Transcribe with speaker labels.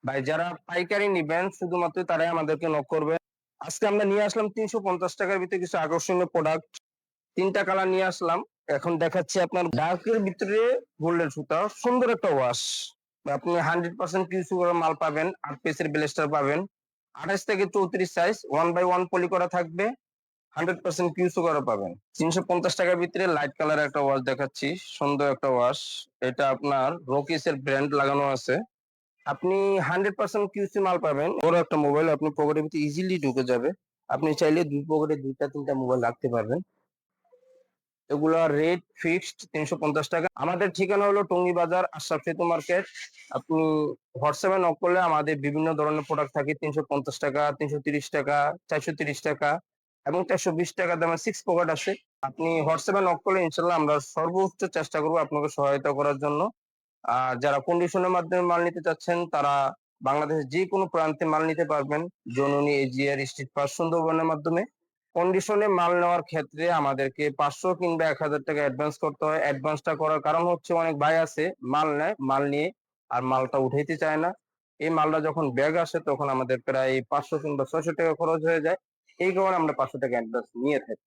Speaker 1: ভাই যারা পাইকারি নিবেন শুধুমাত্র তারাই আমাদেরকে নক করবে। আজকে আমরা নিয়ে আসলাম 350 টাকার ভিতরে কিছু আকর্ষণীয় প্রোডাক্ট। 3টা কালার নিয়ে আসলাম। এখন দেখাচ্ছি আপনার ডার্কের ভিতরে গোল্ডের সুতা, সুন্দর একটা ওয়াশ। আপনি 100% কিউসি করা মাল পাবেন, 8 পিসের ব্লেস্টার পাবেন। 28 থেকে 34 সাইজ, 1/1 পলি করা থাকবে। 100% কিউসি করা পাবেন। 350 টাকার ভিতরে লাইট কালার একটা ওয়াশ দেখাচ্ছি, সুন্দর একটা ওয়াশ। এটা আপনার রকিস এর ব্র্যান্ড লাগানো আছে। আপনি 100% কিউসি মাল পাবেন। বড় একটা মোবাইল আপনি পকেটের ভিতরে ইজিলি ঢুকে যাবে। আপনি চাইলে দুই পকেটে 2টা 3টা মোবাইল রাখতে পারবেন। এগুলা রেট ফিক্সড 350 টাকা। আমাদের ঠিকানা হলো টঙ্গী বাজার, আশরাফ সেতু মার্কেট। আপনি হোয়াটসঅ্যাপে নক করলে আমাদের বিভিন্ন ধরনের প্রোডাক্ট থাকে, 350 টাকা, 330 টাকা, 430 টাকা এবং 420 টাকা দামের 6 পকেট আছে। আপনি হোয়াটসঅ্যাপে নক করলে ইনশাল্লাহ আমরা সর্বোচ্চ চেষ্টা করবো আপনাকে সহায়তা করার জন্য। আর যারা কন্ডিশনের মাধ্যমে মাল নিতে চাচ্ছেন তারা বাংলাদেশের যে কোনো প্রান্তে মাল নিতে পারবেন, জননী, এজিআর, স্ট্রিট ফাস্ট, সুন্দরবনের মাধ্যমে। কন্ডিশনে মাল নেওয়ার ক্ষেত্রে আমাদেরকে 500 কিংবা 1000 টাকা অ্যাডভান্স করতে হয়। অ্যাডভান্সটা করার কারণ হচ্ছে অনেক ভাই আছে মাল নেয়, মাল নিয়ে আর মালটা উঠাইতে চায় না। এই মালটা যখন ব্যাগ আসে তখন আমাদের প্রায় 500 কিংবা 600 টাকা খরচ হয়ে যায়। এই কারণে আমরা 500 টাকা অ্যাডভান্স নিয়ে থাকি।